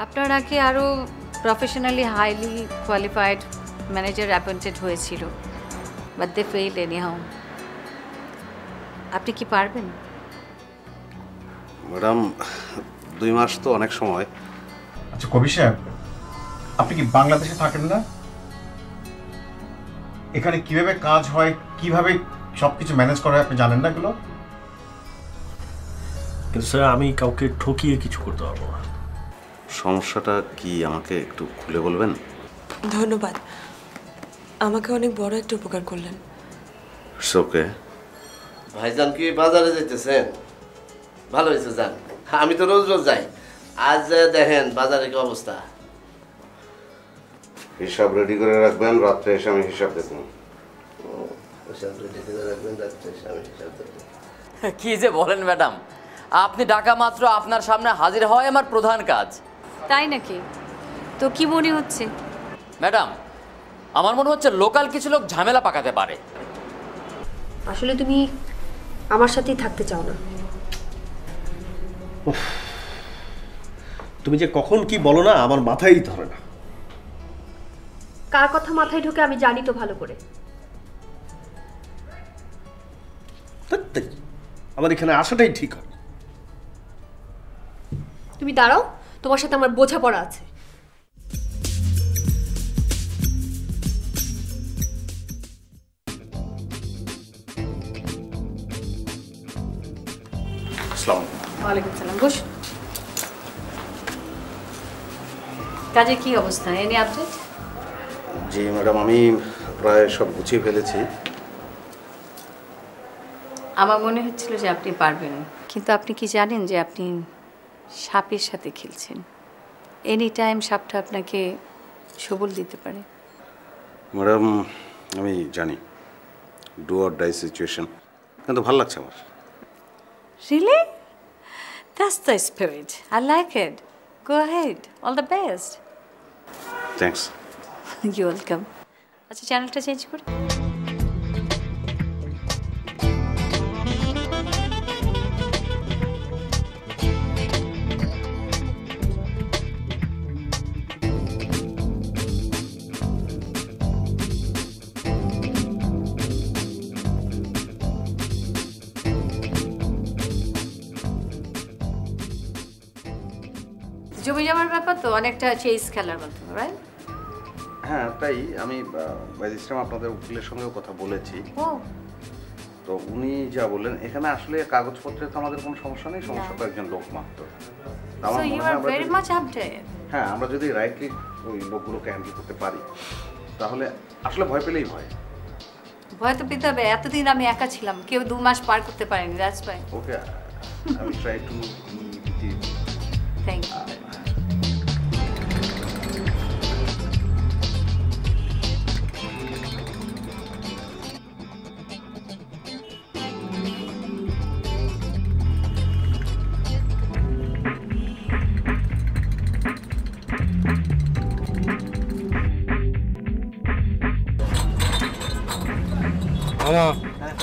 আপনারা কি আরো professionally highly qualified manager appointed হয়েছিল, বাট দে ফেইলড এনিহাউ। আপনি কি পারবেন? ম্যাডাম 2 মাস তো অনেক সময়। আচ্ছা কবি সাহেব, আপনি কি বাংলাদেশে থাকেন না? এখানে কিভাবে কাজ হয়, কিভাবে সবকিছু ম্যানেজ করা হয় আপনি জানেন না এগুলো? কিন্তু স্যার আমি কাউকে ঠকিয়ে কিছু করতে পারবো না। সমস্যাটা কি আমাকে একটু খুলে বলবেন? ধন্যবাদ, আমাকে অনেক বড় একটা উপকার করলেন। ওকে। ভাইজান কি বাজারে যাইতেছেন? ভালো হয়েছে যান, আমি তো রোজ রোজ যাই, আজ দেখেন বাজারে কি অবস্থা। হিসাব রেডি করে রাখবেন, রাত্রে এসে আমি হিসাব দেখুন। হিসাব রেডি করে রাখবেন, রাত্রে এসে আমি হিসাব দেখুন। কি যে বলেন ম্যাডাম, আপনি ডাকা মাত্র আপনার সামনে হাজির হয় আমার প্রধান কাজ। তাই নাকি? তো কি মনে হচ্ছে? ম্যাডাম আমার মনে হচ্ছে লোকাল কিছু লোক ঝামেলা পাকাতে পারে। আসলে তুমি আমার সাথেই থাকতে চাও না। তুমি যে কখন কি বলো না আমার মাথায় ধরে না। কার কথা মাথায় ঢোকে আমি জানি তো ভালো করে। আমার এখানে আসাটাই ঠিক হয়। তুমি দাঁড়াও, তোমার সাথে আমার বোঝাপড়া আছে। ওয়ালাইকুম সালাম। বস। কাজে কি অবস্থা, এনি আপডেট? জি ম্যাডাম, আমি প্রায় সব গুছিয়ে ফেলেছি। আমার মনে হচ্ছিল যে আপনি পারবেন, কিন্তু আপনি কি জানেন যে আপনি সাপের সাথে খেলছেন? এনি টাইম সাপটা আপনাকে সবল দিতে পারে। ম্যাডাম আমি জানি, ডু অর ডাই সিচুয়েশন, কিন্তু ভালো লাগছে আমার। Really? That's the spirit. I like it. Go ahead. All the best. Thanks. You're welcome. আচ্ছা চ্যানেলটা চেঞ্জ করে। জমি জমার ব্যাপার তো অনেকটা চেস খেলার মতো, রাইট? হ্যাঁ তাই আমি ম্যাজিস্ট্রেট আপনাদের উকিলের সঙ্গেও কথা বলেছি। ও তো উনি যা বললেন, এখানে আসলে কাগজপত্রে তো আমাদের কোনো সমস্যা নেই, সমস্যা তো একজন লোক মাত্র। So you are very much updated. হ্যাঁ, আমরা যদি রাইটলি ওই লোকগুলোকে হ্যান্ডেল করতে পারি তাহলে আসলে ভয় পেলেই ভয়। ভয় তো পেতে হবে, এতদিন আমি একা ছিলাম, কেউ 2 মাস পার করতে পারেনি। That's why. ওকে, আমি ট্রাই টু থ্যাংক ইউ।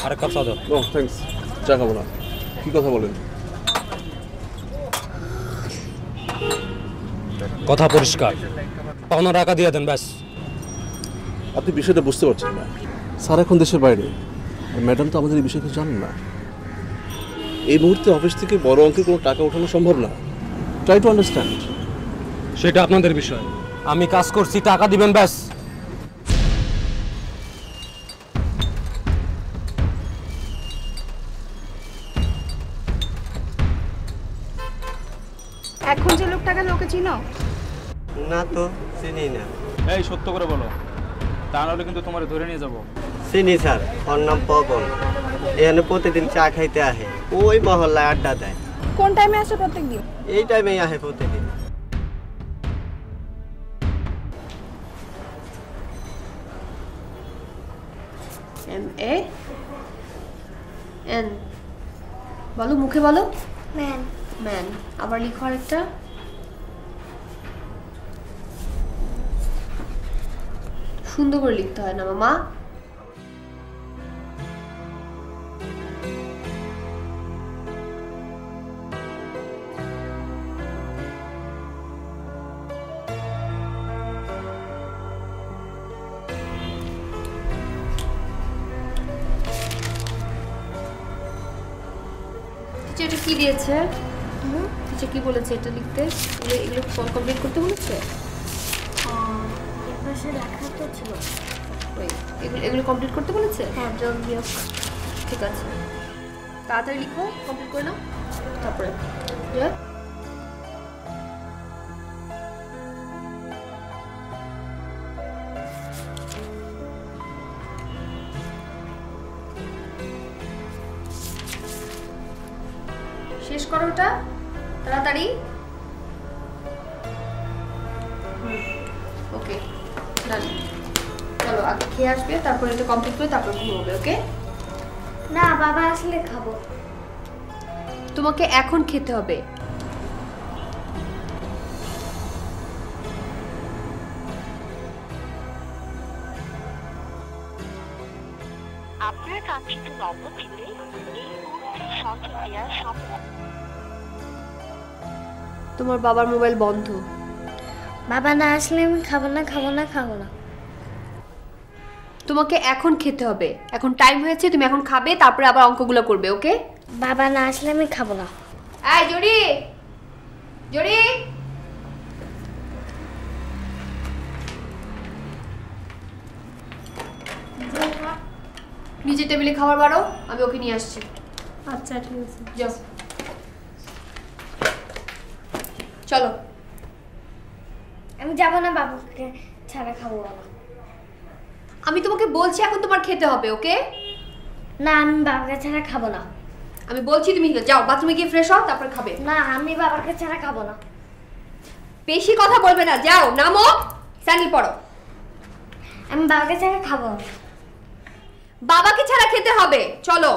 আরে কাপ চা দাও। ও থ্যাঙ্কস, চা খাবো না। কি কথা বলেন? কথা পরিষ্কার, পাওনা টাকা দিয়ে দেন ব্যাস। আপনি বিষয়টা বুঝতে পারছেন না। স্যার এখন দেশের বাইরে, আর ম্যাডাম তো আমাদের এই বিষয়ে কিছু জানেন না। এই মুহূর্তে অফিস থেকে বড় অঙ্কের কোনো টাকা ওঠানো সম্ভব না। Try to understand. সেটা আপনাদের বিষয়, আমি কাজ করছি, টাকা দিবেন ব্যাস। এখন যে লোকটাকে লোকে চিনো? না তো চিনি না। এই সত্য করে বলো, তা নাহলে কিন্তু তোমার ধরে নিয়ে যাব। চিনি স্যার, ওর নাম পবন। এখানে প্রতিদিন চা খাইতে আসে, ওই মহল্লায় আড্ডা দেয়। কোন টাইমে আসে প্রত্যেকদিন? এই টাইমেই আসে প্রতিদিন। MAN বলো, মুখে বলো। ম্যান। ম্যান। আবার লিখো আরেকটা। সুন্দর করে লিখতে হয় না মামা? এটা কি দিয়েছে? টিচার কি বলেছে এটা লিখতে? এগুলো কমপ্লিট করতে বলেছে? এপাশে লেখা তো ছিল। এগুলো কমপ্লিট করতে বলেছে? হ্যাঁ, যোগ বিয়োগ। ঠিক আছে, তাড়াতাড়ি লিখো, কমপ্লিট করে নাও। তারপরে শেষ করো ওটা তাড়াতাড়ি। ওকে, ডান। চলো আগে খেয়ে আসবে, তারপরে এটা কমপ্লিট করে তারপর ঘুমোবে। ওকে? না, বাবা আসলে খাবো। তোমাকে এখন খেতে হবে। আপনার কাঙ্ক্ষিত নম্বরটিতে এই মুহূর্তে সংযোগ দেওয়া সম্ভব। তোমার বাবার মোবাইল বন্ধ। বাবা না আসলে আমি খাবো না। তোমাকে এখন খেতে হবে। এখন টাইম হয়েছে, তুমি এখন খাবে, তারপরে আবার অঙ্কগুলো করবে। ওকে? বাবা না আসলে আমি খাবো না। এই জড়ি, জড়ি, নিচে টেবিলে খাবার বাড়ো, আমি ওকে নিয়ে আসছি। আচ্ছা ঠিক আছে, যাও। চলো। আমি যাবো না, বাবাকে ছাড়া খাবো না। আমি তোমাকে বলছি এখন তোমার খেতে হবে। ওকে? না, আমি বাবাকে ছাড়া খাবো না। আমি বলছি তুমি যাও, বাথরুমে গিয়ে ফ্রেশ হও, তারপর খাবে। না, আমি বাবাকে ছাড়া খাবো না। বেশি কথা বলবে না, যাও, নামো, স্যান্ডেল পরো। আমি বাবাকে ছাড়া খাবো না। বাবাকে ছাড়া খেতে হবে, চলো।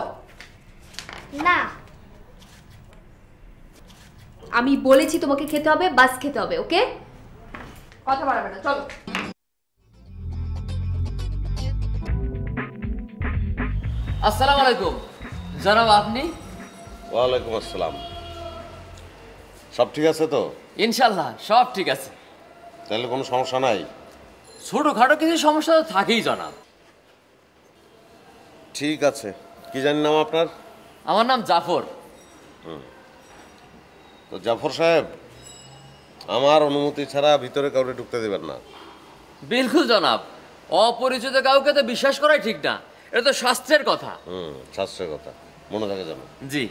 না, আমি বলেছি তোমাকে খেতে হবে, বাস খেতে হবে। ওকে? কথা বাড়াবে না, চলো। আসসালামু আলাইকুম জনাব, আপনি? ওয়ালাইকুম আসসালাম। সব ঠিক আছে তো? ইনশাল্লাহ সব ঠিক আছে। তাহলে কোনো সমস্যা নাই? ছোটখাটো কিছু সমস্যা তো থাকেই জনাব। ঠিক আছে। কি জানি নাম আপনার? আমার নাম জাফর। তো জাফর সাহেব, আমার অনুমতি ছাড়া ভিতরে কাউকে ঢুকতে দেবেন না। বিলকুল জনাব, অপরিচিত কাউকে তো বিশ্বাস করাই ঠিক না, এটা তো শাস্ত্রের কথা। শাস্ত্রের কথা মনে থাকে জানো? জি।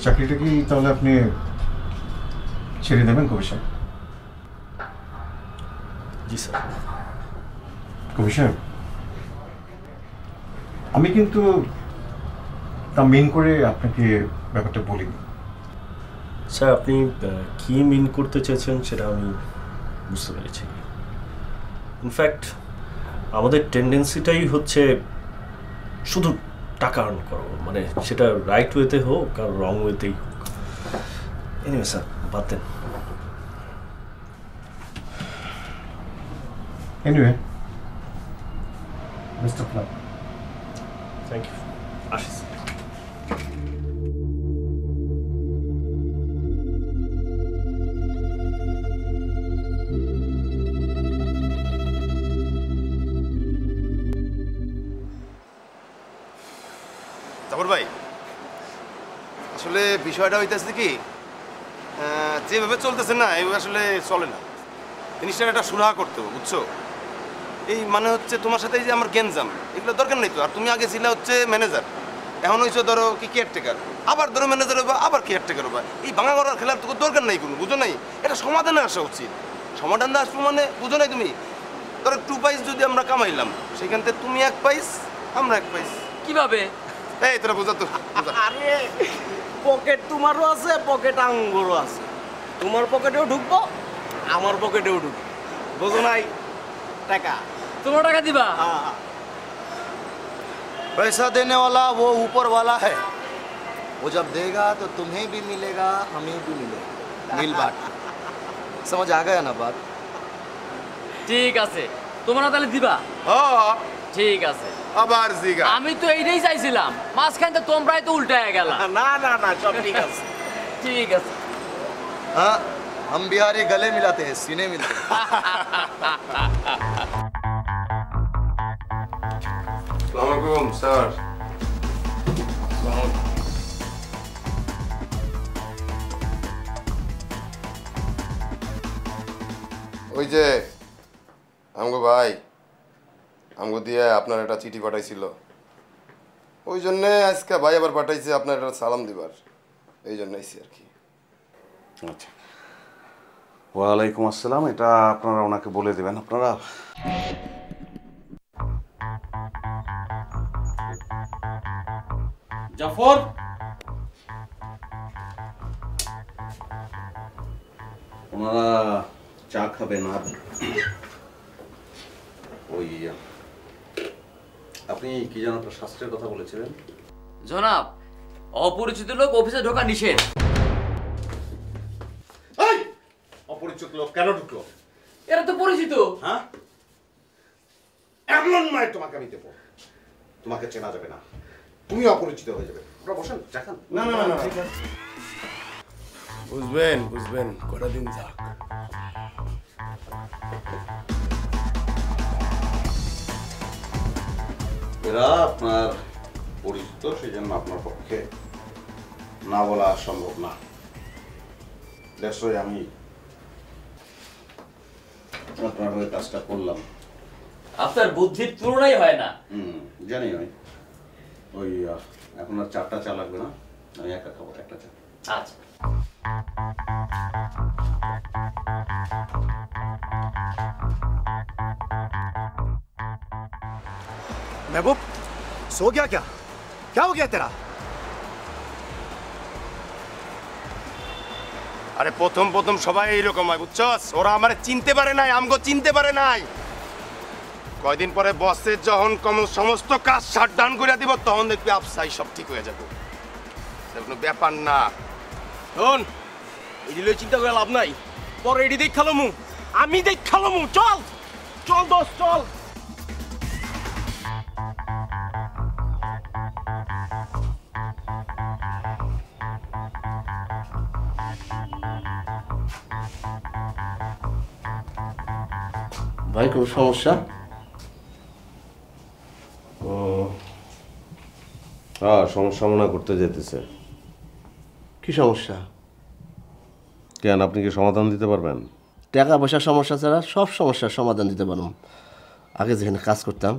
চাকরিটা কি তাহলে আপনি ছেড়ে দেবেন কবি সাহেব? জি স্যার। কবি সাহেব, আমি কিন্তু তা মিন করে আপনাকে ব্যাপারটা বলিনি। স্যার, আপনি কি মিন করতে চেয়েছেন সেটা আমি বুঝতে পেরেছি। ইনফ্যাক্ট আমাদের টেন্ডেন্সিটাই হচ্ছে শুধু টাকা আর্ন করো, মানে সেটা রাইট ওয়েতে হোক আর রং ওয়েতেই হোক। এনিওয়ে স্যার, বাদ দেন। Anyway, best of luck. Thank you. আসি স্যার। জাফর ভাই, আসলে বিষয়টা হইতেছে কি, যেভাবে চলতেছে না এইভাবে আসলে চলে না। জিনিসটার একটা সুরাহা করতে হবে, বুঝছো? এই মানে হচ্ছে তোমার সাথে এই যে আমার গেঞ্জাম এগুলো দরকার নেই তো। আর তুমি আগে ছিলে হচ্ছে ম্যানেজার, এখন হয়েছে ধরো কি কেয়ারটেকার, আবার ধরো ম্যানেজার হবা, আবার কেয়ারটেকার হবা। এই ভাঙা করার খেলার তো দরকার নাই কোনো, বুঝো নাই? এটা সমাধানে আসা উচিত। সমাধানে আসবো মানে বুঝো নাই তুমি? ধরো 2 পয়সা যদি আমরা কামাইলাম, সেখান থেকে তুমি 1 পয়সা আমরা 1 পয়সা। কিভাবে? এই তোরা বুঝা তো। আরে পকেট তোমারও আছে, পকেট আঙ্গুরও আছে। তোমার পকেটেও ঢুকবো, আমার পকেটেও ঢুকবো, বুঝো নাই? টাকা তোমরা টাকা দিবা? पैसा देने वाला वो ऊपर वाला है, वो जब देगा तो तुम्हें भी मिलेगा हमें भी मिलेगा, मिल बांट। समझ आ गया ना बात? ঠিক আছে, তোমরা তাহলে দিবা? ঠিক আছে। আবার জিগা, আমি তো এইটাই চাইছিলাম, মাঝখান থেকে তোমরাই তো উল্টায় গেল। না না না, সব ঠিক আছে। ঠিক আছে। हाँ, हम बिहारी गले मिलाते हैं, सीने मिलते हैं। আসসালামু স্যার। ওই যে আমগো ভাই আমগো দিয়ে আপনার একটা চিঠি পাঠাইছিল, ওই জন্যে আজকে ভাই আবার পাঠাইছে আপনার একটা সালাম দিবার, এই জন্য আইছি আর কি। আচ্ছা, ওয়ালাইকুম আসসালাম। এটা আপনারা ওনাকে বলে দেবেন। আপনারা জাফর, ওনারা চা খাবেন। আর ওই আপনি কি যেন একটা শাস্ত্রের কথা বলেছিলেন? জনাব, অপরিচিত লোক অফিসে ঢোকা নিষেধ। অপরিচিত লোক কেন ঢুকলো? এরা তো পরিচিত। হ্যাঁ, এমন নয় তোমাকে আমি দেবো, তোমাকে চেনা যাবে না, তুমি অপরিচিত হয়ে যাবে। আপনারা বসেন, চা খান। না না না, ঠিক আছে, বুঝবেন বুঝবেন, কটা দিন যাক। এরা আপনার পরিচিত, সেই জন্য আপনার পক্ষে না বলা সম্ভব না। দেখছই আমি আপনার হয়ে কাজটা করলাম। আপনার বুদ্ধির তুলনাই হয় না। জানি আমি ওই এখন আর 4টা চা লাগবে না, আমি একা খাবো 1টা চা। আচ্ছা। महबूब सो गया क्या? क्या हो गया तेरा? আরে প্রথম প্রথম সবাই এইরকম হয়, বুঝছস? ওরা আমার চিনতে পারে নাই, আমগো চিনতে পারে নাই। কয়দিন পরে বসের যখন সমস্ত কাজ শাটডাউন করে দিব, তখন দেখবি আপসাই সব ঠিক হয়ে যাবে। কোনো ব্যাপার না। শোন, এটি লই চিন্তা করে লাভ নাই, পরে এটি দেখ খালমু, আমি দেখ খালমু। চল চল দোস্ত, চল। ভাই কোনো সমস্যা? হ্যাঁ, সমস্যা মনে করতে যেতেছে। কি সমস্যা? কেন, আপনি কি সমাধান দিতে পারবেন? টাকা পয়সার সমস্যা ছাড়া সব সমস্যার সমাধান দিতে পারলাম। আগে যেখানে কাজ করতাম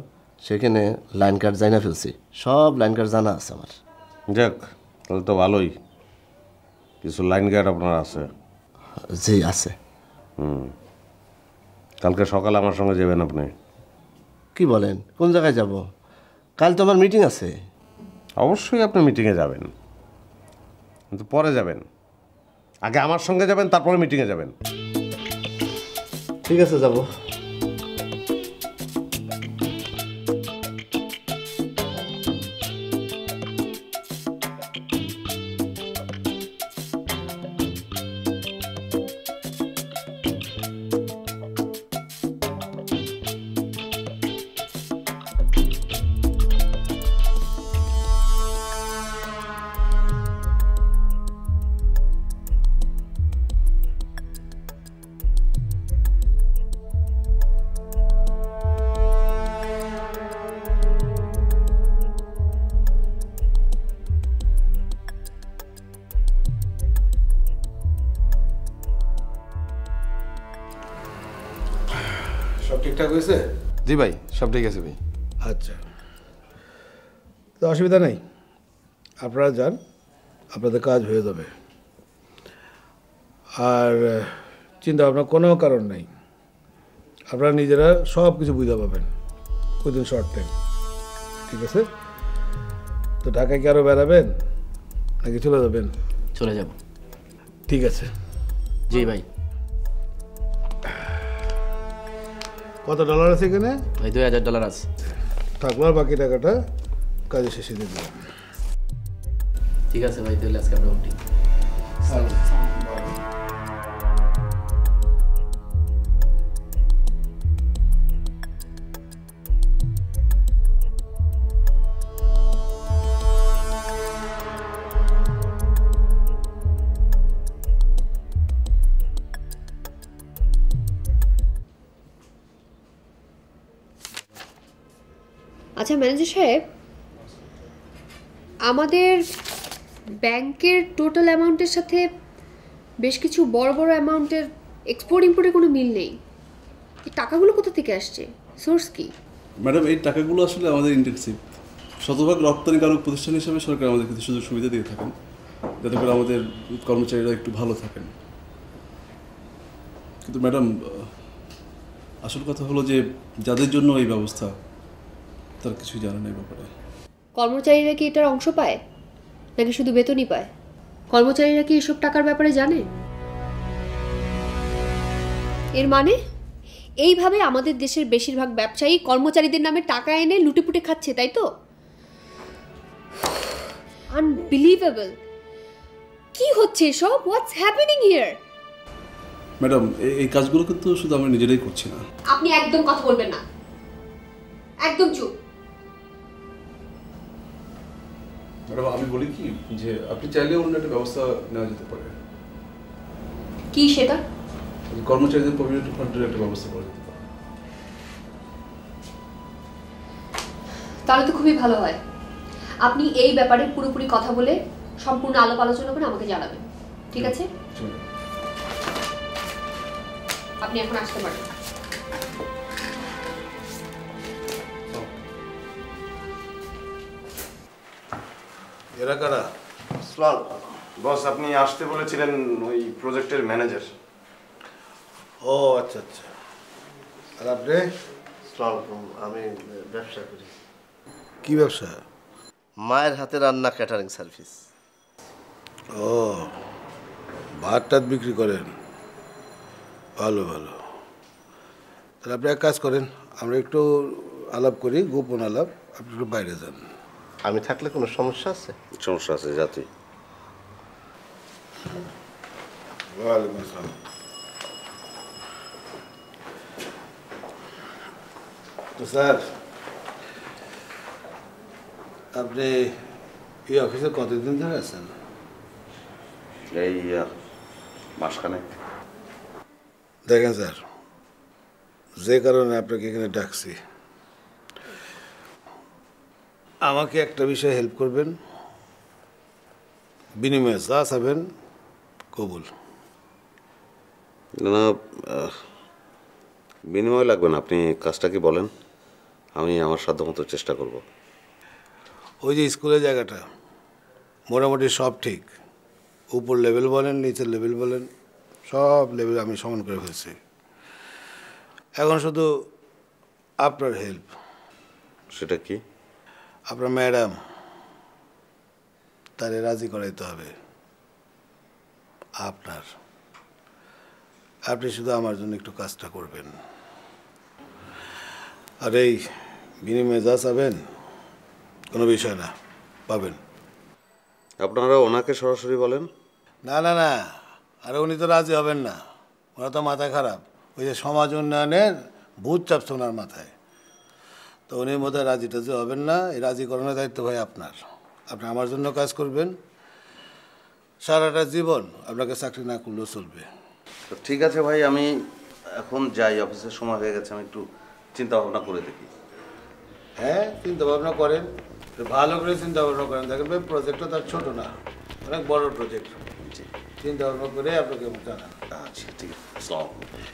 সেখানে লাইন কার্ড জানা ফেলছি, সব লাইন কার্ড জানা আছে আমার। যাক, তাহলে তো ভালোই, কিছু লাইন গার্ড আপনার আছে? জি আছে। কালকে সকালে আমার সঙ্গে যাবেন আপনি। কি বলেন? কোন জায়গায় যাব? কাল তো আমার মিটিং আছে। অবশ্যই আপনি মিটিংয়ে যাবেন, কিন্তু পরে যাবেন। আগে আমার সঙ্গে যাবেন, তারপরে মিটিংয়ে যাবেন। ঠিক আছে, যাব। সব ঠিকঠাক হয়েছে? জি ভাই, সব ঠিক আছে ভাই। আচ্ছা, তো অসুবিধা নেই, আপনারা যান, আপনাদের কাজ হয়ে যাবে। আর চিন্তা ভাবনা কোনো কারণ নেই, আপনারা নিজেরা সব কিছু বুঝতে পাবেন উইদিন শর্ট টাইম। ঠিক আছে? তো ঢাকায় কি আরও বেড়াবেন নাকি চলে যাবেন? চলে যাব। ঠিক আছে। জি ভাই। কত ডলার আছে এখানে? ভাই $2000 আছে। থাকলো, আর বাকি টাকাটা কাজে শেষে দিয়ে দিলাম। ঠিক আছে ভাই, তাহলে আজকে আমরা উঠি। আচ্ছা ম্যানেজার সাহেব, আমাদের ব্যাংকের টোটাল অ্যামাউন্টের সাথে বেশ কিছু বড় বড় অ্যামাউন্টের এক্সপোর্ট ইম্পোর্টের কোনো মিল নেই। এই টাকাগুলো কোথা থেকে আসছে? সোর্স কি? ম্যাডাম, এই টাকাগুলো আসলে আমাদের ইন্টেনসিভ। শতভাগ রপ্তানিকারক প্রতিষ্ঠান হিসেবে সরকার আমাদের কিছু সুযোগ সুবিধা দিয়ে থাকেন, যাতে করে আমাদের কর্মচারীরা একটু ভালো থাকেন। কিন্তু ম্যাডাম, আসল কথা হলো যে যাদের জন্য এই ব্যবস্থা, তার কিছুই জানে না এই ব্যাপারে। কর্মচারীরা কি এটার অংশ পায় নাকি শুধু বেতনই পায়? কর্মচারীরা কি এসব টাকার ব্যাপারে জানে? এর মানে এইভাবে আমাদের দেশের বেশিরভাগ ব্যবসায়ী কর্মচারীদের নামে টাকা এনে লুটেপুটে খাচ্ছে, তাই তো? আনবিলিভেবল! কি হচ্ছে এসব? What's happening here? ম্যাডাম, এই কাজগুলো কিন্তু শুধু আমরা নিজেরাই করছি না। আপনি একদম কথা বলবেন না, একদম চুপ। ম্যাডাম, আমি বলি কি যে আপনি চাইলে অন্য একটা ব্যবস্থা নেওয়া যেতে পারে। কি সেটা? কর্মচারীদের প্রভিডেন্ট ফান্ডের একটা ব্যবস্থা করা যেতে পারে। তাহলে তো খুবই ভালো হয়। আপনি এই ব্যাপারে পুরোপুরি কথা বলে সম্পূর্ণ আলাপ আলোচনা করে আমাকে জানাবেন, ঠিক আছে? আপনি এখন আসতে পারেন। এরা কারা? বস, আপনি আসতে বলেছিলেন ওই প্রজেক্টের ম্যানেজার। ও আচ্ছা আচ্ছা। আর আপনি? আমি ব্যবসা করি। কি ব্যবসা? মায়ের হাতে রান্না, ক্যাটারিং সার্ভিস। ও, ভাত টাত বিক্রি করেন? ভালো ভালো। তাহলে আপনি এক কাজ করেন, আমরা একটু আলাপ করি, গোপন আলাপ। আপনি একটু বাইরে যান। আমি থাকলে কোনো সমস্যা আছে? সমস্যা আছে, যাতে। ওয়ালাইকুম আসসালাম। তো স্যার, আপনি এই অফিসে কতদিন ধরে আছেন? এই মাসখানেক। দেখেন স্যার, যে কারণে আপনাকে এখানে ডাকছি, আমাকে একটা বিষয়ে হেল্প করবেন, বিনিময়ে যা চাবেন কবুল। না, বিনিময় লাগবে না, আপনি কাজটা কি বলেন, আমি আমার সাধ্যমতো চেষ্টা করব। ওই যে স্কুলের জায়গাটা মোটামুটি সব ঠিক, উপর লেভেল বলেন, নিচের লেভেল বলেন, সব লেভেল আমি সমান করে ফেলছি। এখন শুধু আপনার হেল্প। সেটা কি? আপনার ম্যাডাম, তারে রাজি করাইতে হবে আপনার। আপনি শুধু আমার জন্য একটু কাজটা করবেন, আর এই বিনিময়ে যা চাবেন কোনো বিষয় না, পাবেন। আপনারা ওনাকে সরাসরি বলেন। না না না, আরে উনি তো রাজি হবেন না, ওরা তো মাথা খারাপ। ওই যে সমাজ উন্নয়নের ভূত চাপছে ওনার মাথায়, তো উনির মধ্যে রাজি টাজি হবেন না। এই রাজি করানোর দায়িত্ব ভাই আপনার। আপনি আমার জন্য কাজ করবেন, সারাটা জীবন আপনাকে চাকরি না করলেও চলবে। তো ঠিক আছে ভাই, আমি এখন যাই, অফিসের সময় হয়ে গেছে, আমি একটু চিন্তা ভাবনা করে দেখি। হ্যাঁ, চিন্তা ভাবনা করেন, ভালো করে চিন্তা ভাবনা করেন। দেখেন ভাই, প্রজেক্টটা তার ছোট না, অনেক বড় প্রজেক্ট। চিন্তা ভাবনা করে আপনাকে জানান। আচ্ছা, ঠিক আছে। আসসালামু আলাইকুম।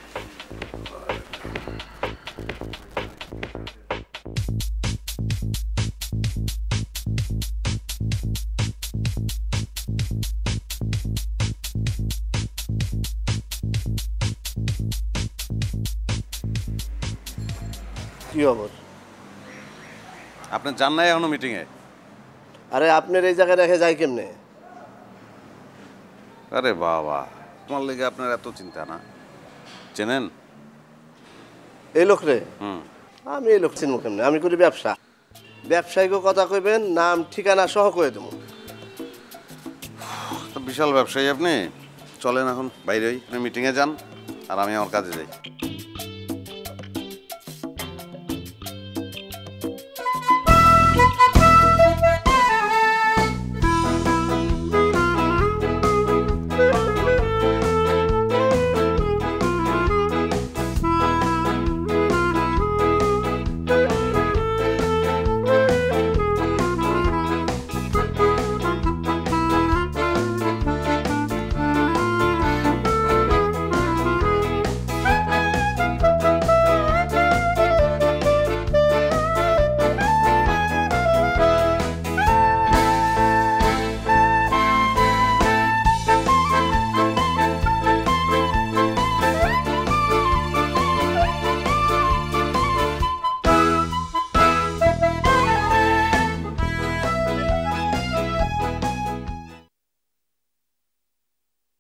কি খবর? আপনি যান নাই এখনো মিটিংয়ে? আরে আপনার এই জায়গায় রেখে যায় কেমনে? আরে বাবা, তোমার লেগে আপনার এত চিন্তা না? চেনেন এই লোক রে? হুম। আমি এই লোক চিনব কেমনে? আমি করি ব্যবসা। ব্যবসায়ীকে কথা কইবেন, নাম ঠিকানা সহ কয়ে দেবো। তো বিশাল ব্যবসায়ী আপনি। চলেন এখন বাইরে মিটিংয়ে যান, আর আমি আমার কাজে যাই।